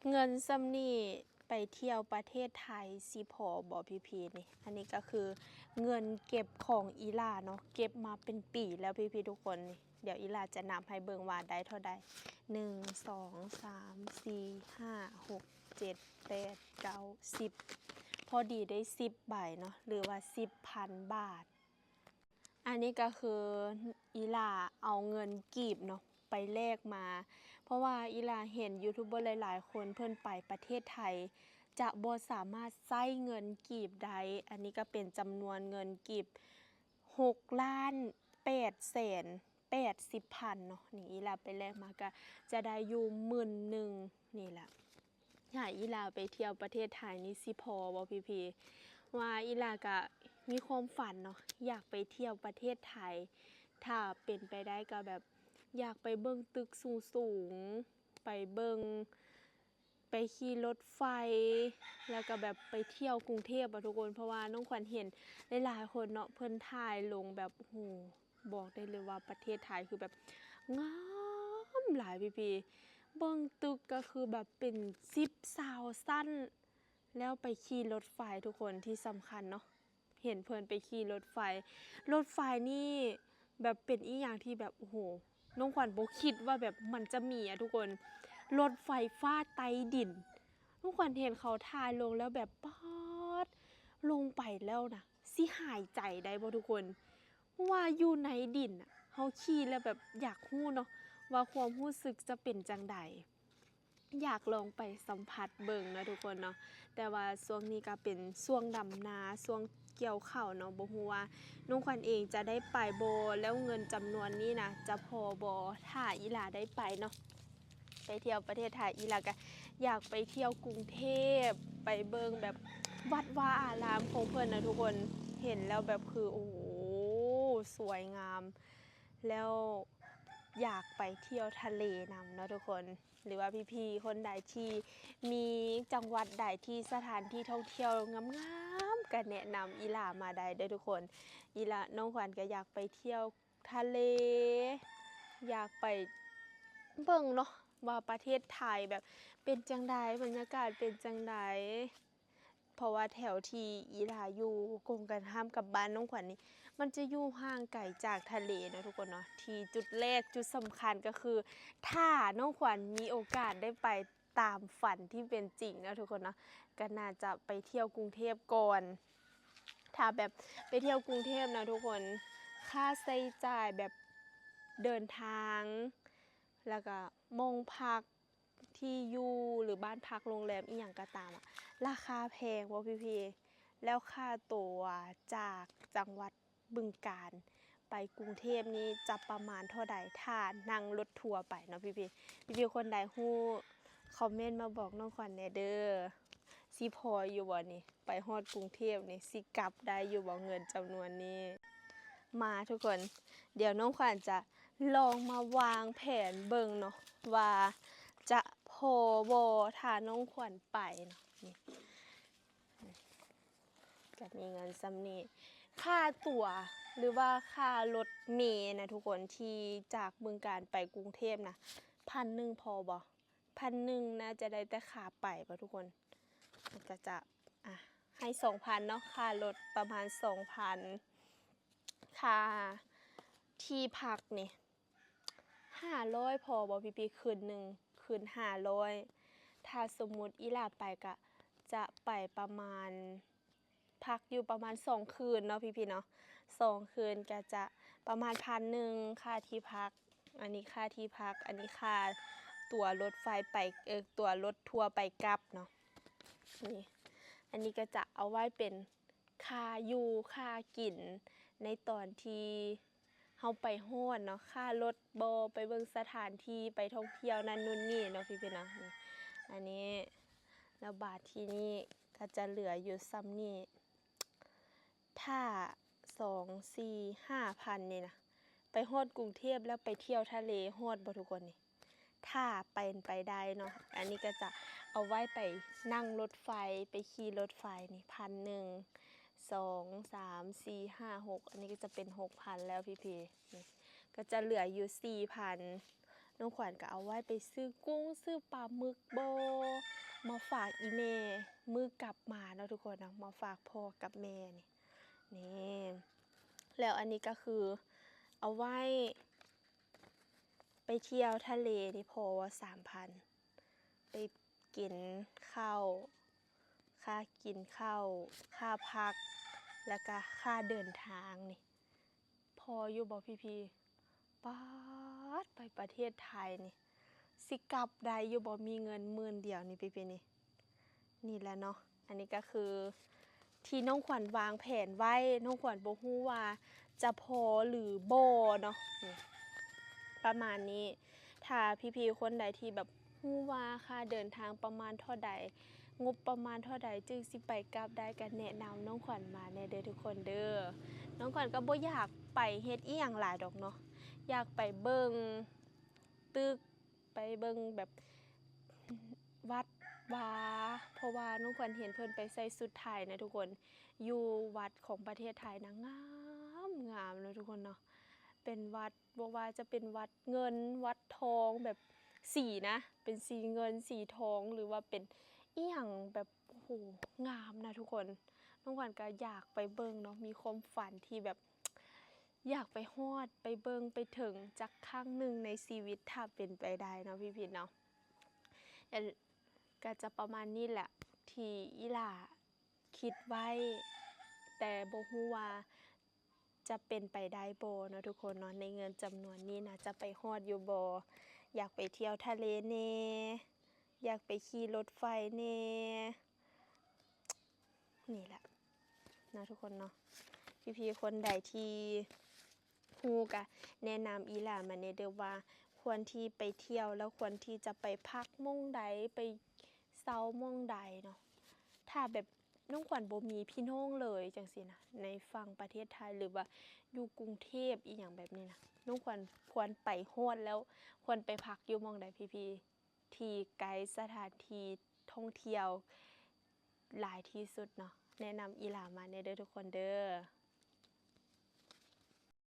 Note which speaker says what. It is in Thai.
Speaker 1: เงินซ้ำนี่ไปเที่ยวประเทศไทยสิพอบ่พี่นี่อันนี้ก็คือเงินเก็บของอีหล่าเนาะเก็บมาเป็นปีแล้วพี่ทุกคนนี่เดี๋ยวอีหล่าจะนับให้เบิ่งว่าได้เท่าใด1 2 3 4 5 6 7 8 9 10พอดีได้10 ใบเนาะหรือว่า10,000 บาทอันนี้ก็คืออีหล่าเอาเงินกีบเนาะไปแลกมา เพราะว่าอีหล่าเห็นยูทูบเบอร์หลายๆคนเพิ่นไปประเทศไทยจะบ่สามารถใช้เงินกีบได้อันนี้ก็เป็นจำนวนเงินกีบ6,880,000เนาะนี่อีหล่าไปแลกมาก็จะได้อยู่10,000นี่แหละถ้าอีหล่าไปเที่ยวประเทศไทยนี่สิพอบ่พี่ว่าอีหล่าก็มีความฝันเนาะอยากไปเที่ยวประเทศไทยถ้าเป็นไปได้ก็แบบอยากไปเบิ่งตึกสูงๆไปเบิ่งไปขี่รถไฟแล้วก็แบบไปเที่ยวกรุงเทพอะทุกคนเพราะว่าน้องขวัญเห็นหลายๆคนเนาะเพิ่นถ่ายลงแบบโอ้โหบอกได้เลยว่าประเทศไทยคือแบบงามหลายพี่เบิ่งตึกก็คือแบบเป็น10 20สั้นแล้วไปขี่รถไฟทุกคนที่สำคัญเนาะเห็นเพิ่นไปขี่รถไฟนี่แบบเป็นอีหยังที่แบบโอ้โหน้องขวัญบ่คิดว่าแบบมันจะมีอะทุกคนรถไฟฟ้าใต้ดินน้องขวัญเห็นเขาถ่ายลงแล้วแบบป๊าดลงไปแล้วนะสิหายใจได้บ่ทุกคนว่าอยู่ในดินอะเฮาขี่แล้วแบบอยากรู้เนาะว่าความรู้สึกจะเป็นจังใดอยากลองไปสัมผัสเบิ่งนะทุกคนเนาะแต่ว่าช่วงนี้ก็เป็นช่วงดำนาช่วงเกี่ยวข้าวเนาะบ่ฮู้ว่าน้องขวัญเองจะได้ไปบ่แล้วเงินจำนวนนี้นะจะพอบ่ถ้าอีหล่าได้ไปเนาะไปเที่ยวประเทศไทยอีหล่าก็อยากไปเที่ยวกรุงเทพไปเบิ่งแบบวัดวาอารามของเพิ่นนะทุกคนเห็นแล้วแบบคือโอ้โหสวยงามแล้วอยากไปเที่ยวทะเลนำเนาะทุกคนหรือว่าพี่ๆคนใดที่มีจังหวัดใดที่สถานที่ท่องเที่ยวงามๆก็แนะนำอีหล่ามาได้เด้อทุกคนอีหล่าน้องขวัญก็อยากไปเที่ยวทะเลอยากไปเบิ่งเนาะว่าประเทศไทยแบบเป็นจังใดบรรยากาศเป็นจังใดเพราะว่าแถวที่อีหล่าอยู่กงกันข้ามกับบ้านน้องขวัญนี่มันจะอยู่ห่างไกลจากทะเลนะทุกคนเนาะที่จุดแรกจุดสำคัญก็คือถ้าน้องขวัญมีโอกาสได้ไปตามฝันที่เป็นจริงนะทุกคนเนาะก็น่าจะไปเที่ยวกรุงเทพก่อนถ้าแบบไปเที่ยวกรุงเทพนะทุกคนค่าใช้จ่ายแบบเดินทางแล้วก็มองพักที่อยู่หรือบ้านพักโรงแรมอีหยังก็ตามอะราคาแพงบ่พี่แล้วค่าตั๋วจากจังหวัดบึงกาฬไปกรุงเทพนี้จะประมาณเท่าใดถ้านั่งรถทัวร์ไปเนาะพี่คนใดฮู้คอมเมนต์มาบอกน้องขวัญแหน่เด้อสิพออยู่บ่นี่ไปฮอดกรุงเทพนี่สิกลับได้อยู่บ่เงินจำนวนนี้มาทุกคนเดี๋ยวน้องขวัญจะลองมาวางแผนเบิ่งเนาะว่าจะพอบ่ถ้าน้องขวัญไปเนาะนี่ก็มีเงินส่ำนี้ค่าตั๋วหรือว่าค่ารถเมล์นะทุกคนที่จากบึงกาฬไปกรุงเทพนะ1,000พอบ่1,000น่าจะได้แต่ค่าไปบ่ทุกคนก็จะให้ 2,000 เนาะค่ารถประมาณ 2,000 ค่าที่พักนี่500พอบ่พี่คืนหนึ่งคืน500ถ้าสมมุติอีหล่าไปก็จะไปประมาณพักอยู่ประมาณ2คืนเนาะพี่เนาะ2คืนก็จะประมาณ1,000ค่าที่พักอันนี้ค่าที่พักอันนี้ค่าตั๋วรถไฟไปตั๋วรถทัวร์ไปกลับเนาะนี่อันนี้ก็จะเอาไว้เป็นค่าอยู่ค่ากินในตอนที่เฮาไปฮอดเนาะค่ารถบ่ไปเบิ่งสถานที่ไปท่องเที่ยวนั่นนู่นนี่เนาะพี่เนาะนี่อันนี้แล้วบาทที่นี่ก็จะเหลืออยู่ซ้ำนี่ถ้า2 4 5,000นี่นะไปฮอดกรุงเทพแล้วไปเที่ยวทะเลฮอดบ่ทุกคนนี่ถ้าเป็นไปได้เนาะอันนี้ก็จะเอาไว้ไปนั่งรถไฟไปขี่รถไฟนี่1,000 2 3 4 5 6อันนี้ก็จะเป็น 6,000 แล้วพี่นี่ก็จะเหลืออยู่ 4,000น้องขวัญก็เอาไว้ไปซื้อกุ้งซื้อปลาหมึกโบ ฝากอีแม่มื้อกลับมาเนาะทุกคนเนาะมาฝากพ่อกับแม่นี่แล้วอันนี้ก็คือเอาไว้ไปเที่ยวทะเลนี่พอว่า 3,000 ไปกินข้าวค่ากินข้าวค่าพักแล้วก็ค่าเดินทางนี่พออยู่บ่พี่ๆป๊าดไปประเทศไทยนี่สิกลับได้อยู่บ่มีเงิน10,000เดียวนี่พี่ๆนี่แหละเนาะอันนี้ก็คือที่น้องขวัญวางแผนไว้น้องขวัญบ่ฮู้ว่าจะพอหรือบ่เนาะนี่ประมาณนี้ถ้าพี่ๆคนใดที่แบบฮู้ว่าค่าเดินทางประมาณเท่าใดงบประมาณเท่าใดจึงสิไปกลับได้ก็แนะนำน้องขวัญมาแน่เด้อทุกคนเด้อน้องขวัญก็บ่อยากไปเฮ็ดอีหยังหลายดอกเนาะอยากไปเบิ่งตึกไปเบิ่งแบบวัดว่าเพราะว่าน้องขวัญเห็นเพิ่นไปใส่ชุดไทยนะทุกคนอยู่วัดของประเทศไทยนะงามเลยทุกคนเนาะเป็นวัดบ่ว่าจะเป็นวัดเงินวัดทองแบบสีนะเป็นสีเงินสีทองหรือว่าเป็นอีหยังแบบโอ้โหงามนะทุกคนน้องขวัญก็อยากไปเบิ่งเนาะมีความฝันที่แบบอยากไปฮอดไปเบิ่งไปถึงจักครั้งหนึ่งในชีวิตถ้าเป็นไปได้เนาะพี่ๆเนาะก็จะประมาณนี้แหละที่อีหล่าคิดไว้แต่บ่ฮู้ว่าจะเป็นไปได้บ่เนาะทุกคนเนาะในเงินจำนวนนี้นะจะไปฮอดอยู่บ่อยากไปเที่ยวทะเลแน่อยากไปขี่รถไฟแน่นี่แหละนะทุกคนเนาะพี่ๆคนใดที่ฮู้ก็แนะนำอีหล่ามาแน่เด้อว่าควรที่ไปเที่ยวแล้วควรที่จะไปพักหม้องใดไปเซาหม้องใดเนาะถ้าแบบน้องขวัญบ่มีพี่น้องเลยจังซี่นะในฝั่งประเทศไทยหรือว่าอยู่กรุงเทพอีหยังแบบนี้นะน้องขวัญควรไปฮอดแล้วควรไปพักอยู่หม้องใดพี่ๆที่ไกด์สถานที่ท่องเที่ยวหลายที่สุดเนาะแนะนำอีหล่ามาแน่เด้อทุกคนเด้อ